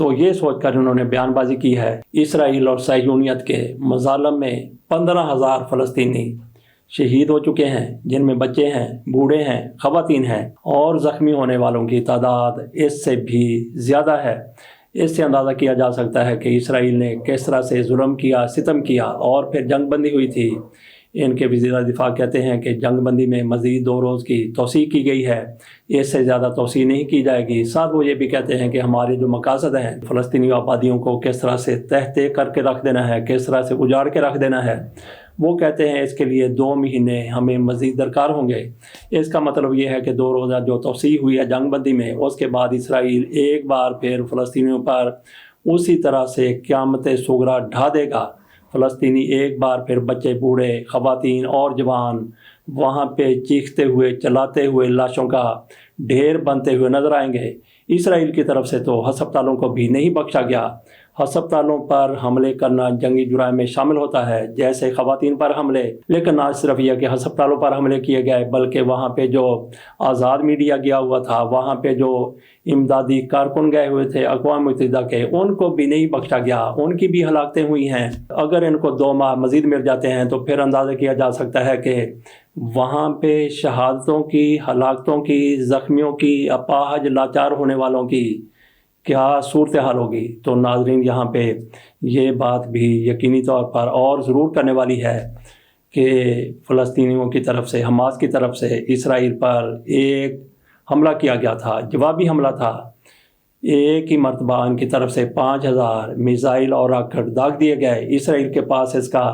تو یہ سوچ کر انہوں نے بیان بازی کی ہے اسرائیل اور صہیونیت کے مظالم میں 15,000 فلسطینی شہید ہو چکے ہیں، جن میں بچے ہیں، بوڑھے ہیں، خواتین ہیں، اور زخمی ہونے والوں کی تعداد اس سے بھی زیادہ ہے۔ اس سے اندازہ کیا جا سکتا ہے کہ اسرائیل نے کس طرح سے ظلم کیا، ستم کیا، اور پھر جنگ بندی ہوئی تھی۔ ان کے وزیر دفاع کہتے ہیں کہ جنگ بندی میں مزید 2 روز کی توسیع کی گئی ہے، اس سے زیادہ توسیع نہیں کی جائے گی۔ ساتھ وہ یہ بھی کہتے ہیں کہ ہمارے جو مقاصد ہیں، فلسطینی آبادیوں کو کس طرح سے تہہ کر کے رکھ دینا ہے، کس طرح سے اجاڑ کے رکھ دینا ہے، وہ کہتے ہیں اس کے لیے 2 مہینے ہمیں مزید درکار ہوں گے۔ اس کا مطلب یہ ہے کہ 2 روزہ جو توسیع ہوئی ہے جنگ بندی میں، اس کے بعد اسرائیل ایک بار پھر فلسطینیوں پر اسی طرح سے قیامت صغریٰ ڈھا دے گا۔ فلسطینی ایک بار پھر بچے، بوڑھے، خواتین اور جوان وہاں پہ چیختے ہوئے، چلاتے ہوئے، لاشوں کا ڈھیر بنتے ہوئے نظر آئیں گے۔ اسرائیل کی طرف سے تو ہسپتالوں کو بھی نہیں بخشا گیا۔ ہسپتالوں پر حملے کرنا جنگی جرائم میں شامل ہوتا ہے، جیسے خواتین پر حملے، لیکن نہ صرف یہ کہ ہسپتالوں پر حملے کیے گئے، بلکہ وہاں پہ جو آزاد میڈیا گیا ہوا تھا، وہاں پہ جو امدادی کارکن گئے ہوئے تھے اقوام متحدہ کے، ان کو بھی نہیں بخشا گیا، ان کی بھی ہلاکتیں ہوئی ہیں۔ اگر ان کو 2 ماہ مزید مل جاتے ہیں تو پھر اندازہ کیا جا سکتا ہے کہ وہاں پہ شہادتوں کی، ہلاکتوں کی، زخمیوں کی، اپاہج لاچار ہونے والوں کی کیا صورتحال ہوگی۔ تو ناظرین، یہاں پہ یہ بات بھی یقینی طور پر اور ضرور کرنے والی ہے کہ فلسطینیوں کی طرف سے، حماس کی طرف سے اسرائیل پر ایک حملہ کیا گیا تھا، جوابی حملہ تھا۔ ایک ہی مرتبہ ان کی طرف سے 5,000 میزائل اور راکٹ داغ دیے گئے۔ اسرائیل کے پاس اس کا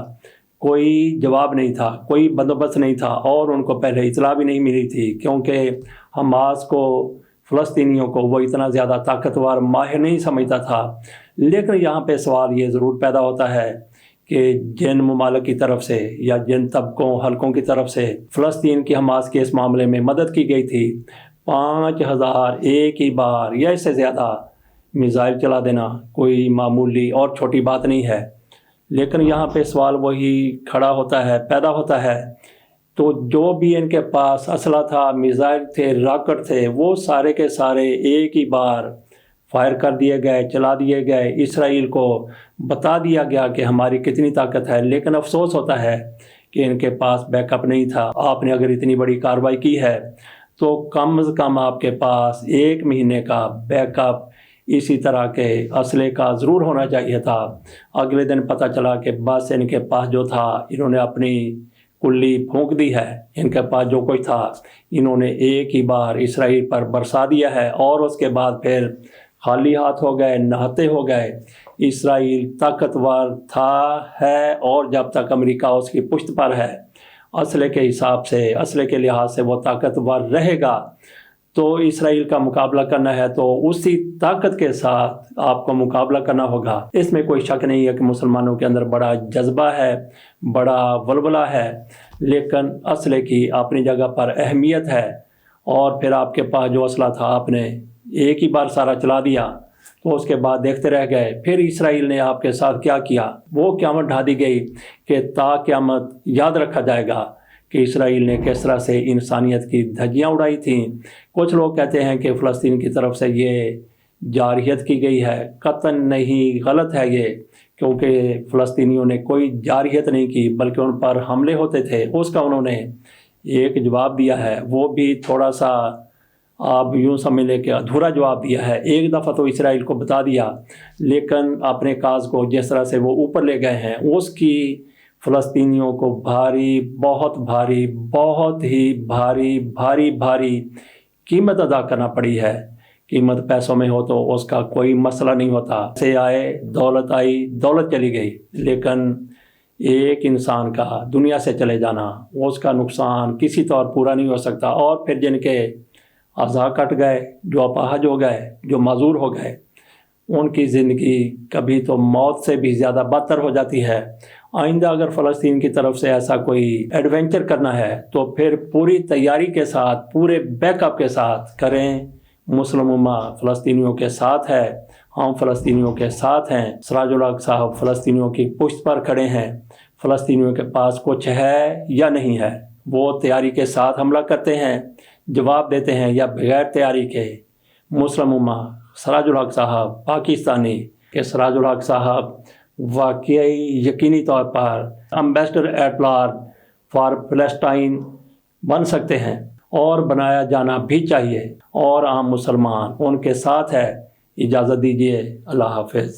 کوئی جواب نہیں تھا، کوئی بندوبست نہیں تھا، اور ان کو پہلے اطلاع بھی نہیں ملی تھی، کیونکہ حماس کو، فلسطینیوں کو وہ اتنا زیادہ طاقتور، ماہر نہیں سمجھتا تھا۔ لیکن یہاں پہ سوال یہ ضرور پیدا ہوتا ہے کہ جن ممالک کی طرف سے یا جن طبقوں، حلقوں کی طرف سے فلسطین کی حماس کے اس معاملے میں مدد کی گئی تھی، 5,000 ایک ہی بار یا اس سے زیادہ میزائل چلا دینا کوئی معمولی اور چھوٹی بات نہیں ہے۔ لیکن یہاں پہ سوال وہی کھڑا ہوتا ہے، پیدا ہوتا ہے، تو جو بھی ان کے پاس اسلحہ تھا، میزائل تھے، راکٹ تھے، وہ سارے کے سارے ایک ہی بار فائر کر دیے گئے، چلا دیے گئے۔ اسرائیل کو بتا دیا گیا کہ ہماری کتنی طاقت ہے، لیکن افسوس ہوتا ہے کہ ان کے پاس بیک اپ نہیں تھا۔ آپ نے اگر اتنی بڑی کارروائی کی ہے تو کم از کم آپ کے پاس 1 مہینے کا بیک اپ اسی طرح کے اسلحے کا ضرور ہونا چاہیے تھا۔ اگلے دن پتہ چلا کہ بس ان کے پاس جو تھا، انہوں نے اپنی کلی پھونک دی ہے، ان کے پاس جو کچھ تھا انہوں نے ایک ہی بار اسرائیل پر برسا دیا ہے، اور اس کے بعد پھر خالی ہاتھ ہو گئے، نہتے ہو گئے۔ اسرائیل طاقتور تھا، ہے، اور جب تک امریکہ اس کی پشت پر ہے، اسلحے کے حساب سے، اسلحے کے لحاظ سے وہ طاقتور رہے گا۔ تو اسرائیل کا مقابلہ کرنا ہے تو اسی طاقت کے ساتھ آپ کو مقابلہ کرنا ہوگا۔ اس میں کوئی شک نہیں ہے کہ مسلمانوں کے اندر بڑا جذبہ ہے، بڑا ولولہ ہے، لیکن اسلحے کی اپنی جگہ پر اہمیت ہے۔ اور پھر آپ کے پاس جو اسلحہ تھا، آپ نے ایک ہی بار سارا چلا دیا، تو اس کے بعد دیکھتے رہ گئے۔ پھر اسرائیل نے آپ کے ساتھ کیا کیا، وہ قیامت ڈھا دی گئی کہ تا قیامت یاد رکھا جائے گا کہ اسرائیل نے کس طرح سے انسانیت کی دھجیاں اڑائی تھیں۔ کچھ لوگ کہتے ہیں کہ فلسطین کی طرف سے یہ جارحیت کی گئی ہے، قطعاً نہیں، غلط ہے یہ، کیونکہ فلسطینیوں نے کوئی جارحیت نہیں کی، بلکہ ان پر حملے ہوتے تھے، اس کا انہوں نے ایک جواب دیا ہے، وہ بھی تھوڑا سا آپ یوں سمجھ لیں کہ ادھورا جواب دیا ہے۔ ایک دفعہ تو اسرائیل کو بتا دیا، لیکن اپنے کاز کو جس طرح سے وہ اوپر لے گئے ہیں، اس کی فلسطینیوں کو بھاری، بہت بھاری، بہت ہی بھاری بھاری بھاری قیمت ادا کرنا پڑی ہے۔ قیمت پیسوں میں ہو تو اس کا کوئی مسئلہ نہیں ہوتا، سے آئے، دولت آئی، دولت چلی گئی، لیکن ایک انسان کا دنیا سے چلے جانا، اس کا نقصان کسی طور پورا نہیں ہو سکتا۔ اور پھر جن کے اعضاء کٹ گئے، جو اپاہج ہو گئے، جو معذور ہو گئے، ان کی زندگی کبھی تو موت سے بھی زیادہ بدتر ہو جاتی ہے۔ آئندہ اگر فلسطین کی طرف سے ایسا کوئی ایڈونچر کرنا ہے تو پھر پوری تیاری کے ساتھ، پورے بیک اپ کے ساتھ کریں۔ مسلم امہ فلسطینیوں کے ساتھ ہے، ہم فلسطینیوں کے ساتھ ہیں۔ سراج الحق صاحب فلسطینیوں کی پشت پر کھڑے ہیں۔ فلسطینیوں کے پاس کچھ ہے یا نہیں ہے، وہ تیاری کے ساتھ حملہ کرتے ہیں، جواب دیتے ہیں، یا بغیر تیاری کے۔ مسلم امہ سراج الحق صاحب پاکستانی کہ سراج الحق صاحب واقعی یقینی طور پر امبیسڈر ایٹ لارج فار فلسطین بن سکتے ہیں اور بنایا جانا بھی چاہیے، اور عام مسلمان ان کے ساتھ ہے۔ اجازت دیجیے، اللہ حافظ۔